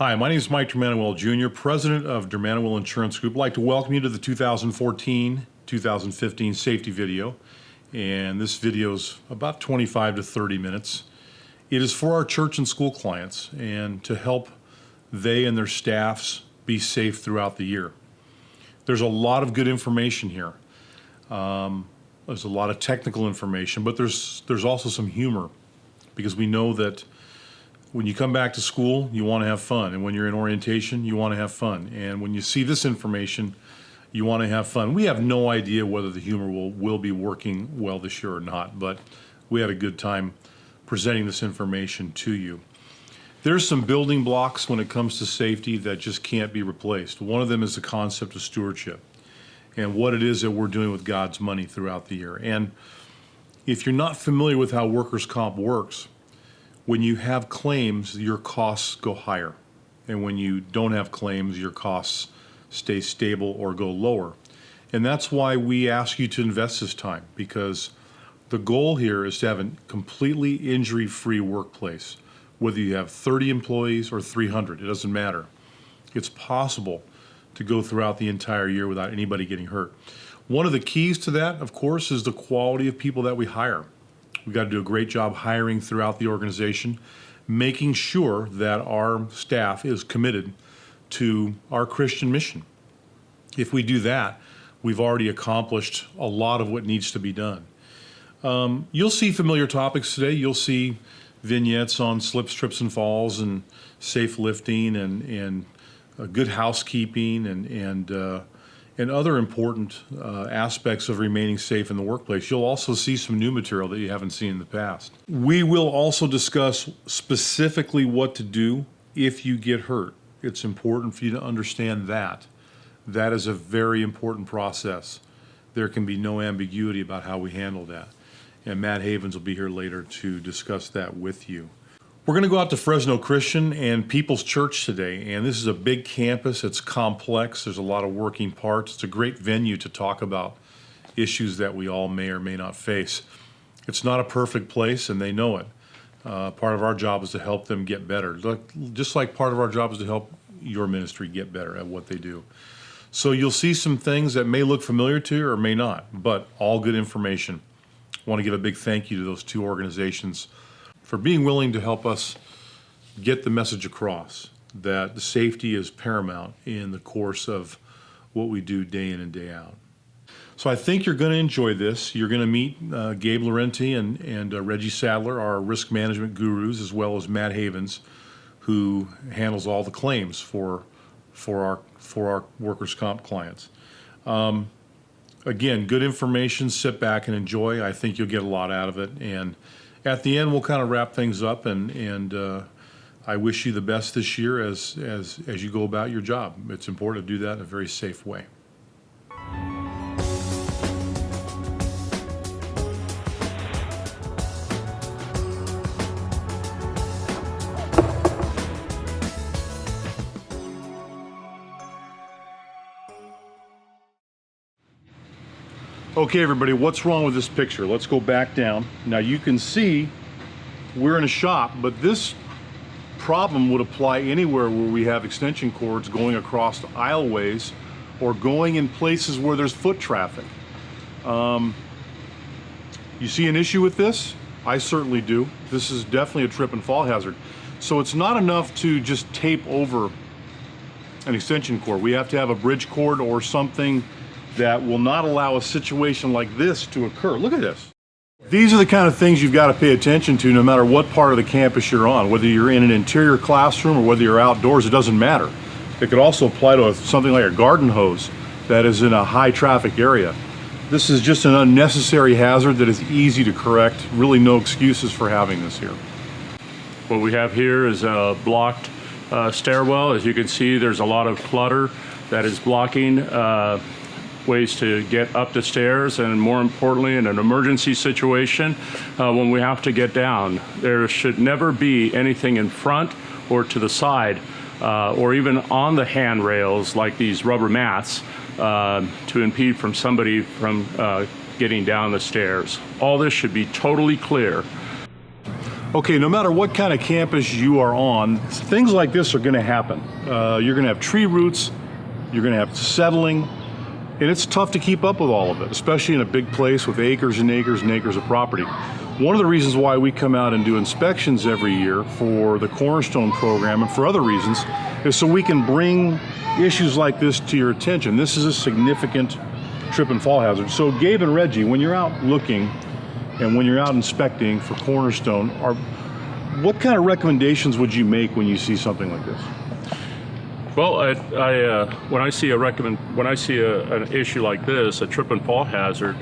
Hi, my name is Mike Dermanuel Jr., President of Dermanuel Insurance Group. I'd like to welcome you to the 2014-2015 safety video. And this video is about 25 to 30 minutes. It is for our church and school clients and to help they and their staffs be safe throughout the year. There's a lot of good information here. There's a lot of technical information, but there's also some humor, because we know that when you come back to school, you want to have fun. And when you're in orientation, you want to have fun. And when you see this information, you want to have fun. We have no idea whether the humor will be working well this year or not, but we had a good time presenting this information to you. There's some building blocks when it comes to safety that just can't be replaced. One of them is the concept of stewardship and what it is that we're doing with God's money throughout the year. And if you're not familiar with how workers' comp works, when you have claims, your costs go higher. And when you don't have claims, your costs stay stable or go lower. And that's why we ask you to invest this time, because the goal here is to have a completely injury-free workplace. Whether you have 30 employees or 300, it doesn't matter. It's possible to go throughout the entire year without anybody getting hurt. One of the keys to that, of course, is the quality of people that we hire. We've got to do a great job hiring throughout the organization, making sure that our staff is committed to our Christian mission. If we do that, we've already accomplished a lot of what needs to be done. You'll see familiar topics today. You'll see vignettes on slips, trips, and falls, and safe lifting, and good housekeeping, and other important aspects of remaining safe in the workplace. You'll also see some new material that you haven't seen in the past. We will also discuss specifically what to do if you get hurt. It's important for you to understand that. That is a very important process. There can be no ambiguity about how we handle that. And Matt Havens will be here later to discuss that with you. We're going to go out to Fresno Christian and People's Church today, and this is a big campus. It's complex. There's a lot of working parts. It's a great venue to talk about issues that we all may or may not face. It's not a perfect place, and they know it. Part of our job is to help them get better, just like part of our job is to help your ministry get better at what they do. So you'll see some things that may look familiar to you or may not, but all good information. I want to give a big thank you to those two organizations for being willing to help us get the message across that the safety is paramount in the course of what we do day in and day out. So I think you're going to enjoy this. You're going to meet Gabe Laurenti and Reggie Sadler, our risk management gurus, as well as Matt Havens, who handles all the claims for our workers' comp clients. Again, good information. Sit back and enjoy. I think you'll get a lot out of it. And at the end, we'll kind of wrap things up, and I wish you the best this year as you go about your job. It's important to do that in a very safe way. Okay, everybody, what's wrong with this picture? Let's go back down. Now you can see we're in a shop, but this problem would apply anywhere where we have extension cords going across aisleways or going in places where there's foot traffic. You see an issue with this? I certainly do. This is definitely a trip and fall hazard. So it's not enough to just tape over an extension cord. We have to have a bridge cord or something that will not allow a situation like this to occur. Look at this. These are the kind of things you've got to pay attention to no matter what part of the campus you're on. Whether you're in an interior classroom or whether you're outdoors, it doesn't matter. It could also apply to something like a garden hose that is in a high traffic area. This is just an unnecessary hazard that is easy to correct. Really no excuses for having this here. What we have here is a blocked stairwell. As you can see, there's a lot of clutter that is blocking ways to get up the stairs, and more importantly, in an emergency situation, when we have to get down, there should never be anything in front or to the side or even on the handrails like these rubber mats to impede from somebody from getting down the stairs. All this should be totally clear. Okay, no matter what kind of campus you are on, things like this are going to happen. You're going to have tree roots, you're going to have settling, and it's tough to keep up with all of it, especially in a big place with acres and acres and acres of property. One of the reasons why we come out and do inspections every year for the Cornerstone program and for other reasons is so we can bring issues like this to your attention. This is a significant trip and fall hazard. So Gabe and Reggie, when you're out looking and when you're out inspecting for Cornerstone, what kind of recommendations would you make when you see something like this? Well, when I see an issue like this, a trip and fall hazard,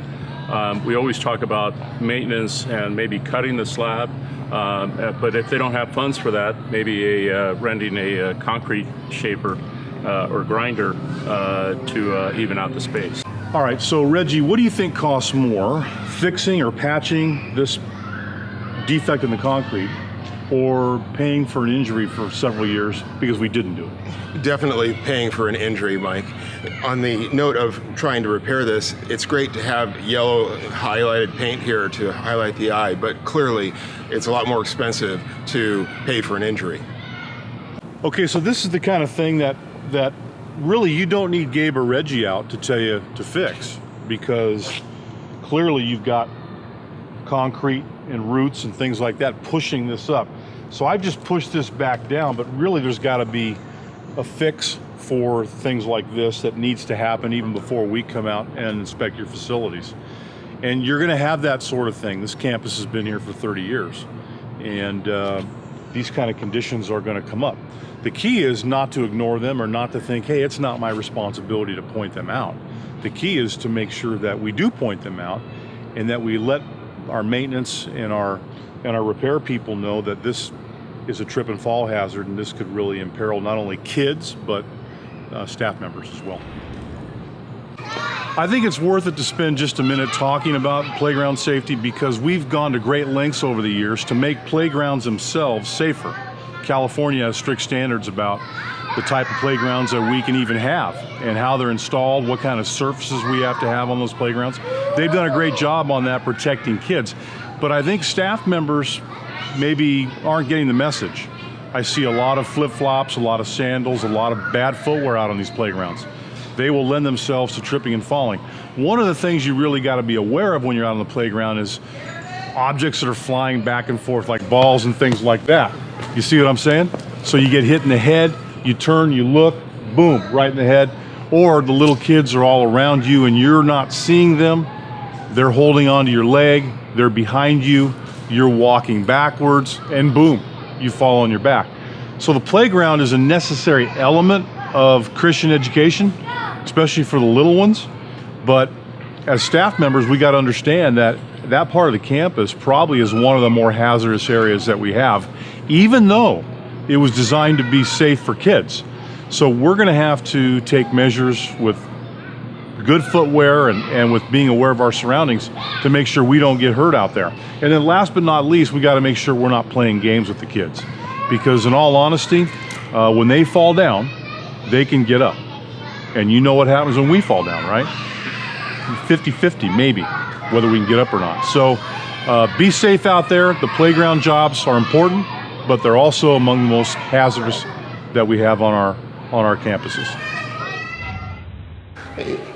we always talk about maintenance and maybe cutting the slab. But if they don't have funds for that, maybe renting a concrete shaper or grinder to even out the space. All right, so Reggie, what do you think costs more, fixing or patching this defect in the concrete, or paying for an injury for several years because we didn't do it? Definitely paying for an injury, Mike. On the note of trying to repair this, it's great to have yellow highlighted paint here to highlight the eye, but clearly it's a lot more expensive to pay for an injury. Okay, so this is the kind of thing that really you don't need Gabe or Reggie out to tell you to fix, because clearly you've got concrete and roots and things like that pushing this up. So I've just pushed this back down, but really there's got to be a fix for things like this that needs to happen even before we come out and inspect your facilities. And you're going to have that sort of thing. This campus has been here for 30 years, and these kind of conditions are going to come up. The key is not to ignore them or not to think, hey, it's not my responsibility to point them out. The key is to make sure that we do point them out and that we let our maintenance and our repair people know that this is a trip and fall hazard, and this could really imperil not only kids but staff members as well. I think it's worth it to spend just a minute talking about playground safety, because we've gone to great lengths over the years to make playgrounds themselves safer. California has strict standards about the type of playgrounds that we can even have and how they're installed, what kind of surfaces we have to have on those playgrounds. They've done a great job on that, protecting kids. But I think staff members maybe aren't getting the message. I see a lot of flip-flops, a lot of sandals, a lot of bad footwear out on these playgrounds. They will lend themselves to tripping and falling. One of the things you really got to be aware of when you're out on the playground is objects that are flying back and forth, like balls and things like that. You see what I'm saying? So you get hit in the head, you turn, you look, boom, right in the head. Or the little kids are all around you and you're not seeing them. They're holding onto your leg, they're behind you, you're walking backwards, and boom, you fall on your back. So the playground is a necessary element of Christian education, especially for the little ones. But as staff members, we got to understand that that part of the campus probably is one of the more hazardous areas that we have, even though it was designed to be safe for kids. So we're going to have to take measures with good footwear and with being aware of our surroundings to make sure we don't get hurt out there. And then last but not least, we got to make sure we're not playing games with the kids, because in all honesty, when they fall down, they can get up. And you know what happens when we fall down, right? 50-50 maybe, whether we can get up or not. So be safe out there. The playground jobs are important, but they're also among the most hazardous that we have on our campuses.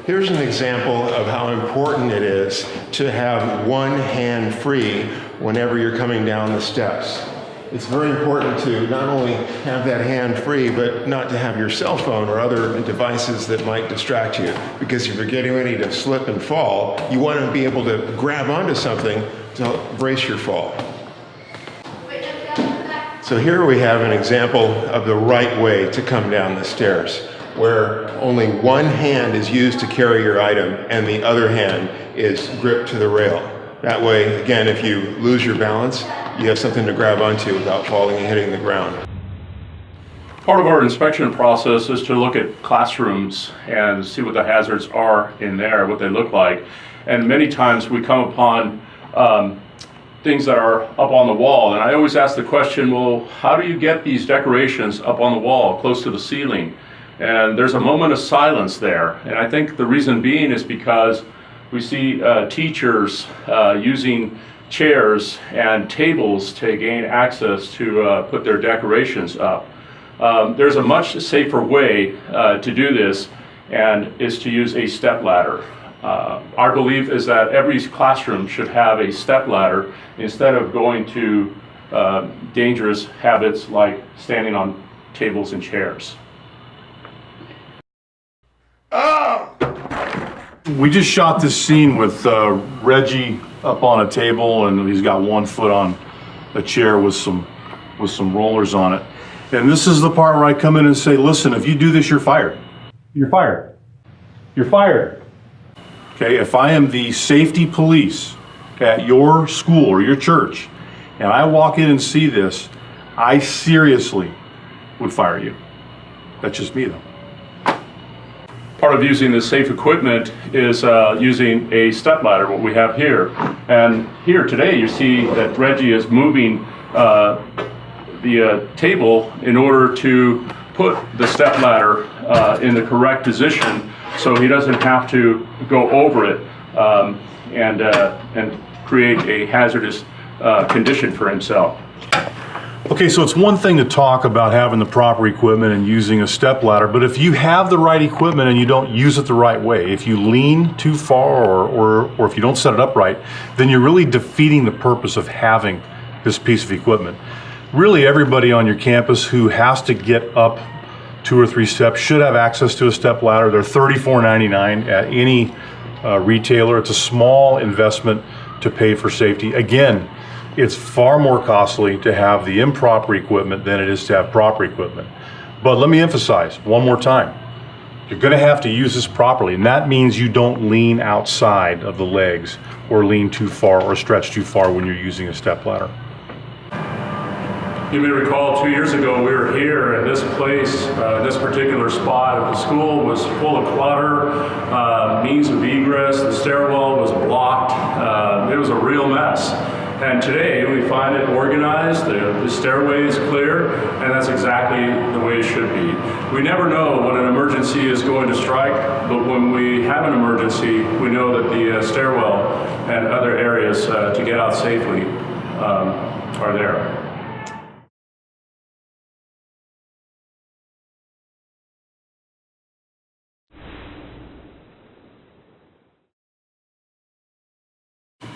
Here's an example of how important it is to have one hand free whenever you're coming down the steps. It's very important to not only have that hand free, but not to have your cell phone or other devices that might distract you. Because if you're getting ready to slip and fall, you want to be able to grab onto something to brace your fall. So here we have an example of the right way to come down the stairs, where only one hand is used to carry your item and the other hand is gripped to the rail. That way, again, if you lose your balance, you have something to grab onto without falling and hitting the ground. Part of our inspection process is to look at classrooms and see what the hazards are in there, what they look like. And many times we come upon things that are up on the wall. And I always ask the question, well, how do you get these decorations up on the wall, close to the ceiling? And there's a moment of silence there. And I think the reason being is because we see teachers using chairs and tables to gain access to put their decorations up. There's a much safer way to do this, and is to use a step ladder. Our belief is that every classroom should have a step ladder instead of going to dangerous habits like standing on tables and chairs. We just shot this scene with Reggie up on a table, and he's got one foot on a chair with some rollers on it. And this is the part where I come in and say, listen, if you do this, you're fired. You're fired. You're fired. Okay, if I am the safety police at your school or your church, and I walk in and see this, I seriously would fire you. That's just me, though. Part of using this safe equipment is using a step ladder, what we have here. And here today you see that Reggie is moving the table in order to put the step ladder in the correct position so he doesn't have to go over it and create a hazardous condition for himself. Okay, so it's one thing to talk about having the proper equipment and using a step ladder, but if you have the right equipment and you don't use it the right way, if you lean too far or if you don't set it up right, then you're really defeating the purpose of having this piece of equipment. Really, everybody on your campus who has to get up 2 or 3 steps should have access to a step ladder. They're $34.99 at any retailer. It's a small investment to pay for safety. Again, it's far more costly to have the improper equipment than it is to have proper equipment. But let me emphasize one more time, you're gonna have to use this properly, and that means you don't lean outside of the legs or lean too far or stretch too far when you're using a step ladder. You may recall 2 years ago we were here, and this place, this particular spot of the school was full of clutter, means of egress, the stairwell was blocked, it was a real mess. And today we find it organized, the stairway is clear, and that's exactly the way it should be. We never know when an emergency is going to strike, but when we have an emergency, we know that the stairwell and other areas to get out safely are there.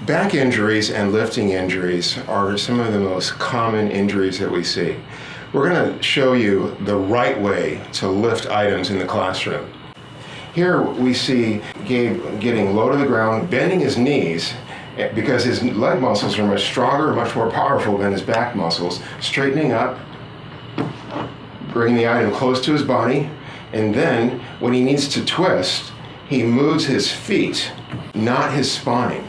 Back injuries and lifting injuries are some of the most common injuries that we see. We're going to show you the right way to lift items in the classroom. Here we see Gabe getting low to the ground, bending his knees because his leg muscles are much stronger, much more powerful than his back muscles, straightening up, bringing the item close to his body, and then when he needs to twist, he moves his feet, not his spine.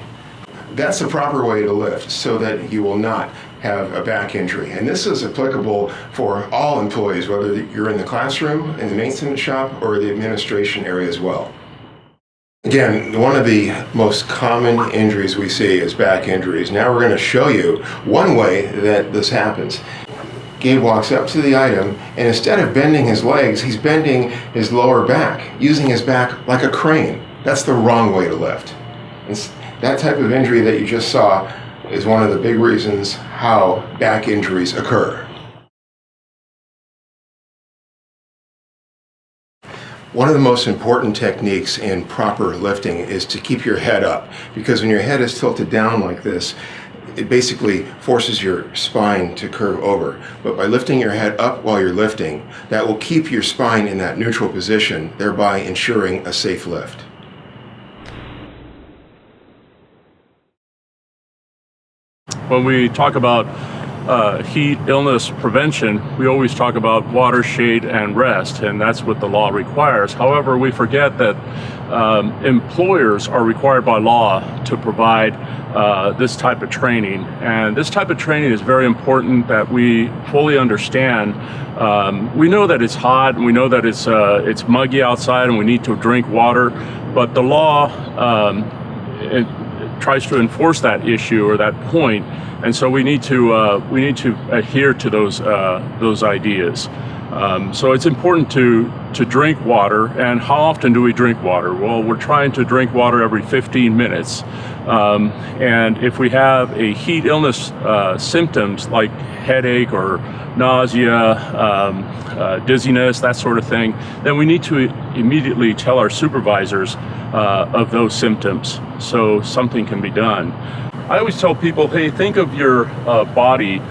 That's the proper way to lift so that you will not have a back injury. And this is applicable for all employees, whether you're in the classroom, in the maintenance shop, or the administration area as well. Again, one of the most common injuries we see is back injuries. Now we're going to show you one way that this happens. Gabe walks up to the item, and instead of bending his legs, he's bending his lower back, using his back like a crane. That's the wrong way to lift. That type of injury that you just saw is one of the big reasons how back injuries occur. One of the most important techniques in proper lifting is to keep your head up, because when your head is tilted down like this, it basically forces your spine to curve over. But by lifting your head up while you're lifting, that will keep your spine in that neutral position, thereby ensuring a safe lift. When we talk about heat illness prevention, we always talk about water, shade, and rest, and that's what the law requires. However, we forget that employers are required by law to provide this type of training, and this type of training is very important that we fully understand. We know that it's hot, and we know that it's muggy outside, and we need to drink water, but the law it tries to enforce that issue or that point, and so we need to adhere to those ideas. So it's important to drink water. And how often do we drink water? Well, we're trying to drink water every 15 minutes. And if we have a heat illness symptoms like headache or nausea, dizziness, that sort of thing, then we need to immediately tell our supervisors of those symptoms so something can be done. I always tell people, hey, think of your body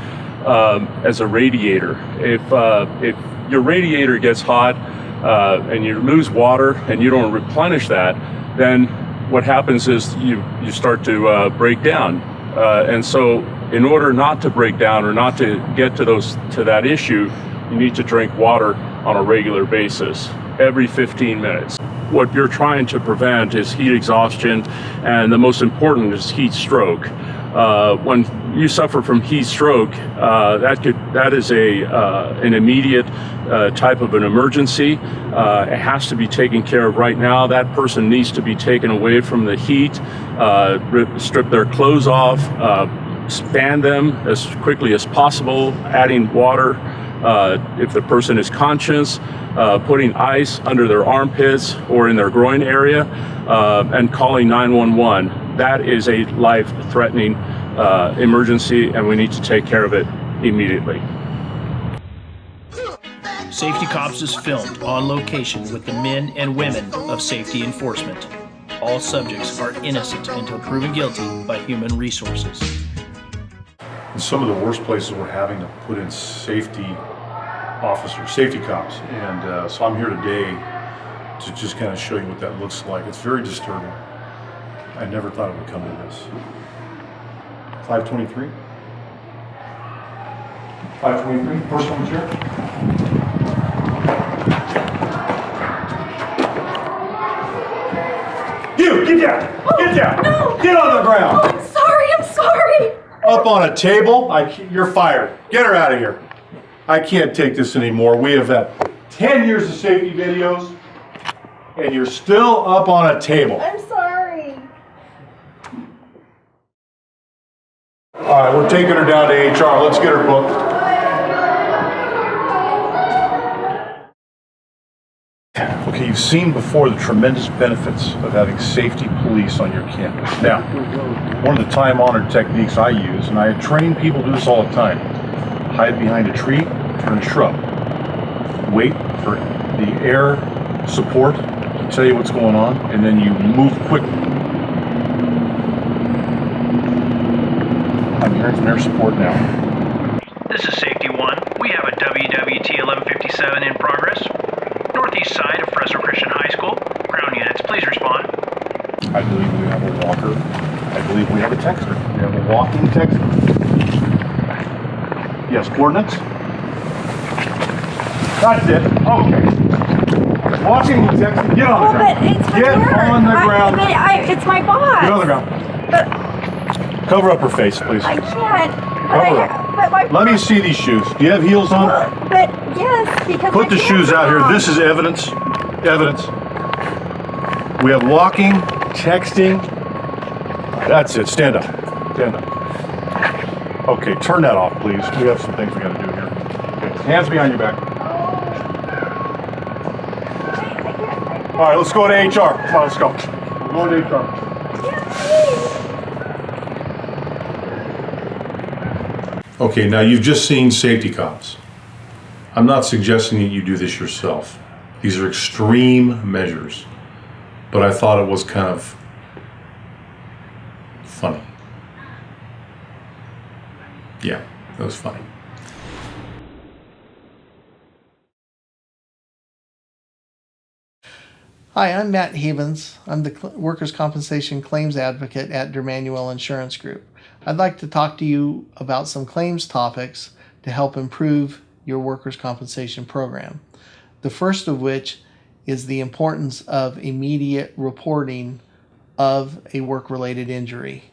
as a radiator. If your radiator gets hot and you lose water and you don't replenish that, then what happens is you start to break down. And so in order not to break down or not to get to that issue, you need to drink water on a regular basis every 15 minutes. What you're trying to prevent is heat exhaustion, and the most important is heat stroke. When you suffer from heat stroke, that is an immediate type of an emergency. It has to be taken care of right now. That person needs to be taken away from the heat, strip their clothes off, fan them as quickly as possible, adding water if the person is conscious, putting ice under their armpits or in their groin area, and calling 911. That is a life-threatening emergency, and we need to take care of it immediately. Safety Cops is filmed on location with the men and women of safety enforcement. All subjects are innocent until proven guilty by human resources. In some of the worst places, we're having to put in safety officers, safety cops. And so I'm here today to just kind of show you what that looks like. It's very disturbing. I never thought it would come to this. 523? 523, first one here. You, get down! Get down! No. Get on the ground! Oh, I'm sorry. Up on a table, you're fired. Get her out of here. I can't take this anymore. We have had 10 years of safety videos, and you're still up on a table. I'm sorry. All right, we're taking her down to HR. Let's get her booked. Okay, you've seen before the tremendous benefits of having safety police on your campus. Now, one of the time-honored techniques I use, and I train people to do this all the time, hide behind a tree, turn a shrub. Wait for the air support to tell you what's going on, and then you move quickly. I'm hearing some air support now. This is Safety 1. We have a WWT 1157 in progress. Northeast side of Fresno Christian High School. Ground units, please respond. I believe we have a walker. I believe we have a texter. We have a walking texter. Yes, coordinates? That's it. Okay. Walking texter. Get on the ground. But it's my Get work. on the ground. It's my boss. Get on the ground. But Cover up her face, please. I can't. Cover up. But my Let me see these shoes. Do you have heels on? But yes, because Put my the shoes pants out here. are This is evidence. Evidence. We have walking, texting. That's it. Stand up. Stand up. Okay, turn that off, please. We have some things we got to do here. Okay, hands behind your back. All right, let's go to HR. Come on, let's go. We're going to HR. Okay, now you've just seen safety cops. I'm not suggesting that you do this yourself. These are extreme measures, but I thought it was kind of funny. Yeah, that was funny. Hi, I'm Matt Havens. I'm the Workers' Compensation Claims Advocate at Dermanuel Insurance Group. I'd like to talk to you about some claims topics to help improve your workers' compensation program. The first of which is the importance of immediate reporting of a work-related injury.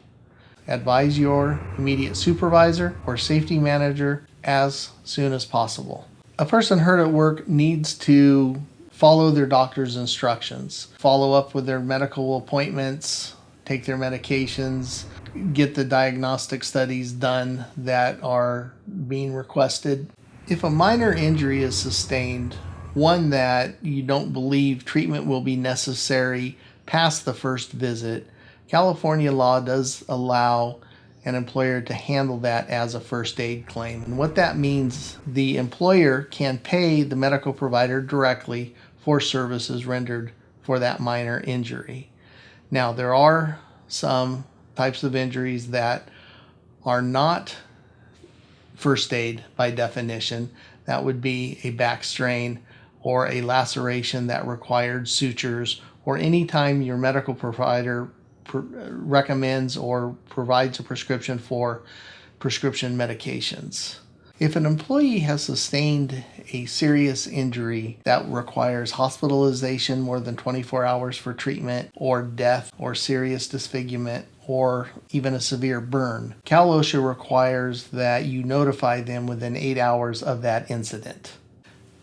Advise your immediate supervisor or safety manager as soon as possible. A person hurt at work needs to follow their doctor's instructions, follow up with their medical appointments, take their medications, get the diagnostic studies done that are being requested. If a minor injury is sustained, one that you don't believe treatment will be necessary past the first visit, California law does allow an employer to handle that as a first aid claim. And what that means, the employer can pay the medical provider directly for services rendered for that minor injury. Now, there are some types of injuries that are not first aid by definition. That would be a back strain or a laceration that required sutures, or any time your medical provider recommends or provides a prescription for prescription medications. If an employee has sustained a serious injury that requires hospitalization more than 24 hours for treatment, or death, or serious disfigurement, or even a severe burn, Cal OSHA requires that you notify them within 8 hours of that incident.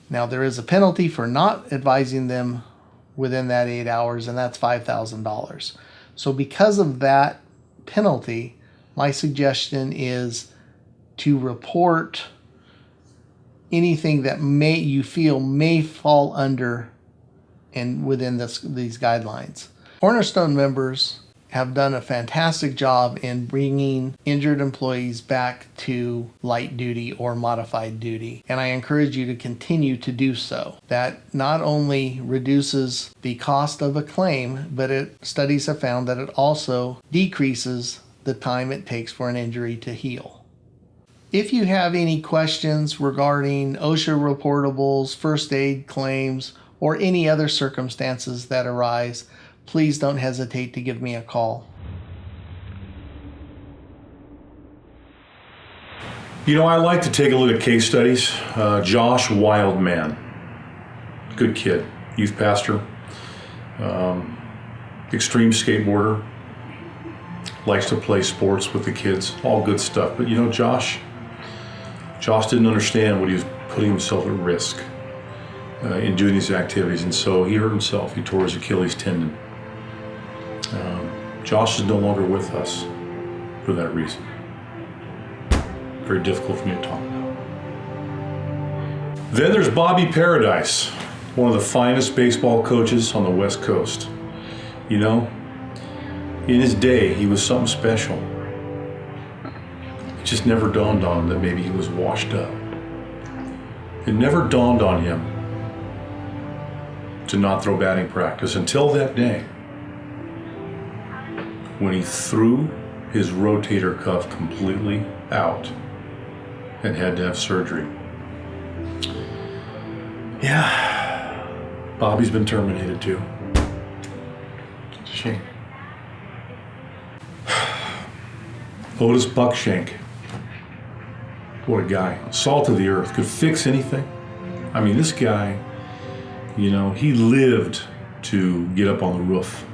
Now, there is a penalty for not advising them within that 8 hours, and that's $5,000. So because of that penalty, my suggestion is to report anything that you feel may fall under and within these guidelines. Cornerstone members have done a fantastic job in bringing injured employees back to light duty or modified duty, and I encourage you to continue to do so. That not only reduces the cost of a claim, but studies have found that it also decreases the time it takes for an injury to heal. If you have any questions regarding OSHA reportables, first aid claims, or any other circumstances that arise, please don't hesitate to give me a call. You know, I like to take a look at case studies. Josh Wildman, good kid, youth pastor, extreme skateboarder, likes to play sports with the kids, all good stuff. But you know, Josh didn't understand what he was putting himself at risk in doing these activities, and so he hurt himself. He tore his Achilles tendon. Josh is no longer with us for that reason. Very difficult for me to talk about. Then there's Bobby Paradise, one of the finest baseball coaches on the West Coast. You know, in his day, he was something special. It just never dawned on him that maybe he was washed up. It never dawned on him to not throw batting practice until that day, when he threw his rotator cuff completely out and had to have surgery. Yeah, Bobby's been terminated too. It's a shame. Otis Buckshank. What a guy. Salt of the earth. Could fix anything. I mean, this guy, you know, he lived to get up on the roof.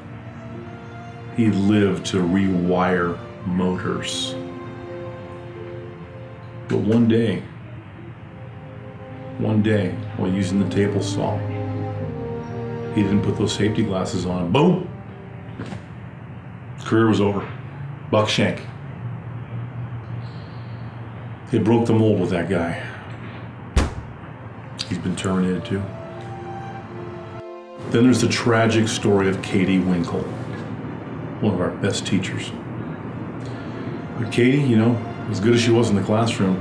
He lived to rewire motors. But one day, while using the table saw, he didn't put those safety glasses on. Boom! Career was over. Buckshank. They broke the mold with that guy. He's been terminated too. Then there's the tragic story of Katie Winkle, one of our best teachers. But Katie, you know, as good as she was in the classroom,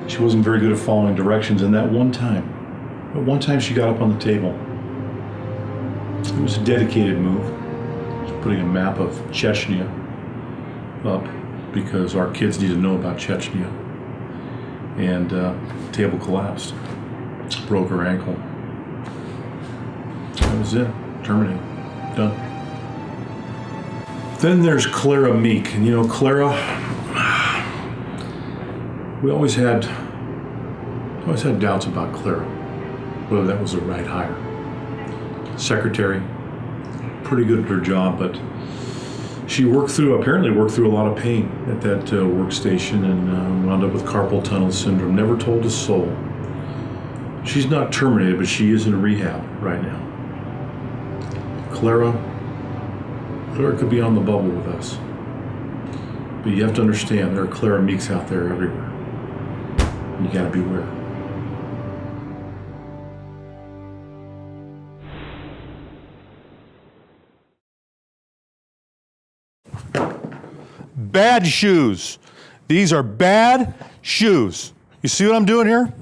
she wasn't very good at following directions. And that one time she got up on the table. It was a dedicated move. She was putting a map of Chechnya up because our kids need to know about Chechnya. And the table collapsed, broke her ankle. That was it, terminated, done. Then there's Clara Meek, and you know, Clara, we always had doubts about Clara, whether that was the right hire. Secretary, pretty good at her job, but she apparently worked through a lot of pain at that workstation and wound up with carpal tunnel syndrome. Never told a soul. She's not terminated, but she is in rehab right now. Clara could be on the bubble with us. But you have to understand, there are Clara Meeks out there everywhere. You gotta beware. Bad shoes. These are bad shoes. You see what I'm doing here?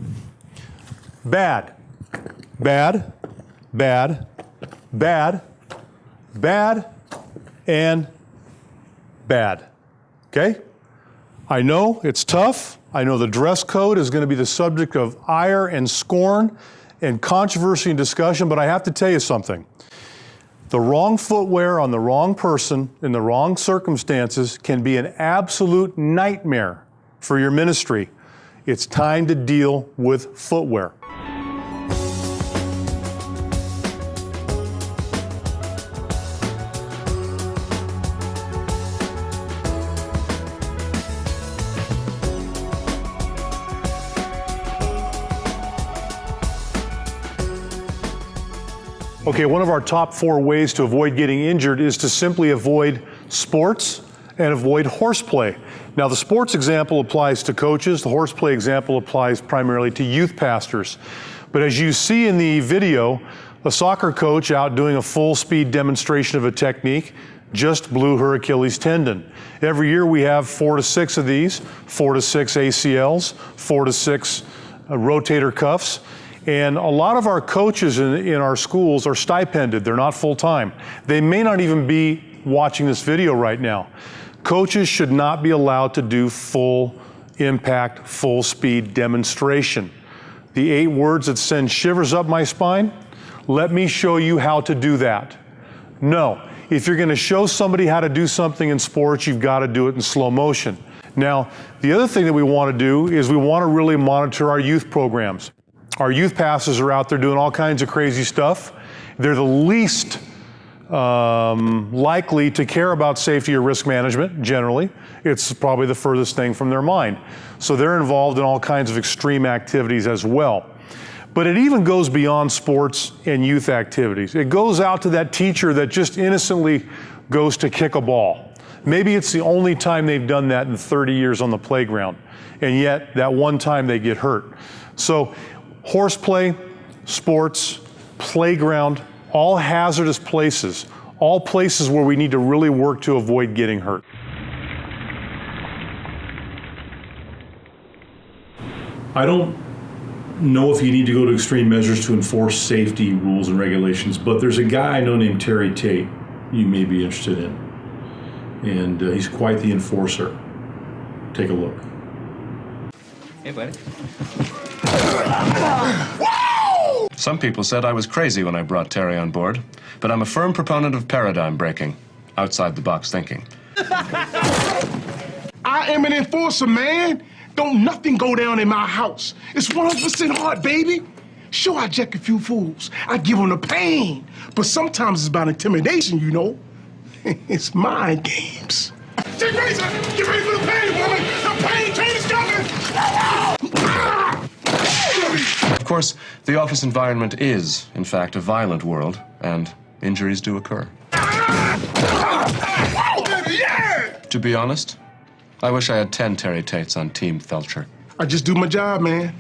Bad, bad, bad, bad, bad, and bad. Okay? I know it's tough. I know the dress code is going to be the subject of ire and scorn and controversy and discussion, but I have to tell you something. The wrong footwear on the wrong person in the wrong circumstances can be an absolute nightmare for your ministry. It's time to deal with footwear. Okay, one of our top 4 ways to avoid getting injured is to simply avoid sports and avoid horseplay. Now, the sports example applies to coaches. The horseplay example applies primarily to youth pastors. But as you see in the video, a soccer coach out doing a full-speed demonstration of a technique just blew her Achilles tendon. Every year we have 4 to 6 of these, 4 to 6 ACLs, 4 to 6 rotator cuffs. And a lot of our coaches in our schools are stipended. They're not full-time. They may not even be watching this video right now. Coaches should not be allowed to do full impact, full speed demonstration. The 8 words that send shivers up my spine, let me show you how to do that. No, if you're going to show somebody how to do something in sports, you've got to do it in slow motion. Now, the other thing that we want to do is we want to really monitor our youth programs. Our youth pastors are out there doing all kinds of crazy stuff. They're the least likely to care about safety or risk management, generally. It's probably the furthest thing from their mind. So they're involved in all kinds of extreme activities as well. But it even goes beyond sports and youth activities. It goes out to that teacher that just innocently goes to kick a ball. Maybe it's the only time they've done that in 30 years on the playground, and yet that one time they get hurt. So horseplay, sports, playground, all hazardous places, all places where we need to really work to avoid getting hurt. I don't know if you need to go to extreme measures to enforce safety rules and regulations, but there's a guy I know named Terry Tate you may be interested in, and he's quite the enforcer. Take a look. Hey, buddy. Some people said I was crazy when I brought Terry on board, but I'm a firm proponent of paradigm breaking, outside the box thinking. I am an enforcer, man. Don't nothing go down in my house. It's 100% hard, baby. Sure, I jack a few fools. I give them the pain. But sometimes it's about intimidation, you know. It's mind games. Get ready for the pain, woman. The pain train is coming. Of course, the office environment is, in fact, a violent world, and injuries do occur. To be honest, I wish I had 10 Terry Tates on Team Felcher. I just do my job, man.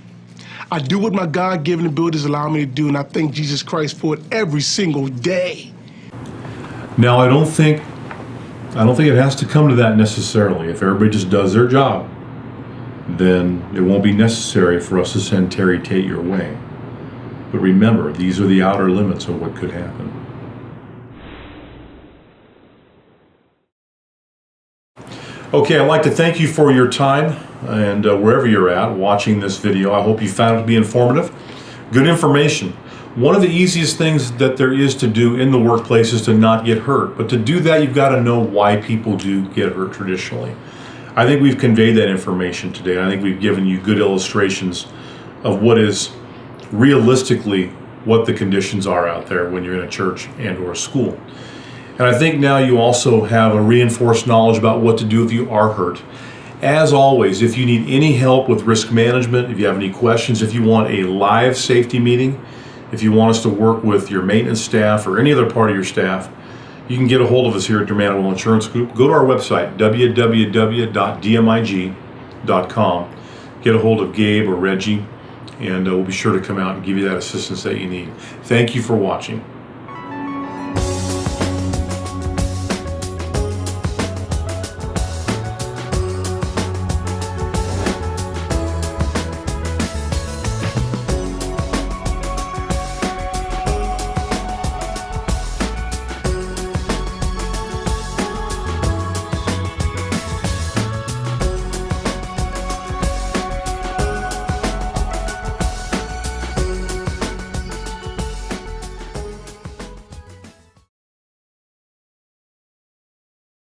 I do what my God-given abilities allow me to do, and I thank Jesus Christ for it every single day. Now, I don't think it has to come to that necessarily. If everybody just does their job, then it won't be necessary for us to send Terry Tate your way. But remember, these are the outer limits of what could happen. Okay, I'd like to thank you for your time and wherever you're at watching this video. I hope you found it to be informative, good information. One of the easiest things that there is to do in the workplace is to not get hurt. But to do that, you've got to know why people do get hurt traditionally. I think we've conveyed that information today. I think we've given you good illustrations of what is realistically what the conditions are out there when you're in a church and or a school. And I think now you also have a reinforced knowledge about what to do if you are hurt. As always, if you need any help with risk management, if you have any questions, if you want a live safety meeting, if you want us to work with your maintenance staff or any other part of your staff, you can get a hold of us here at Dermaniwell Insurance Group. Go to our website, www.dmig.com. get a hold of Gabe or Reggie, and we'll be sure to come out and give you that assistance that you need. Thank you for watching.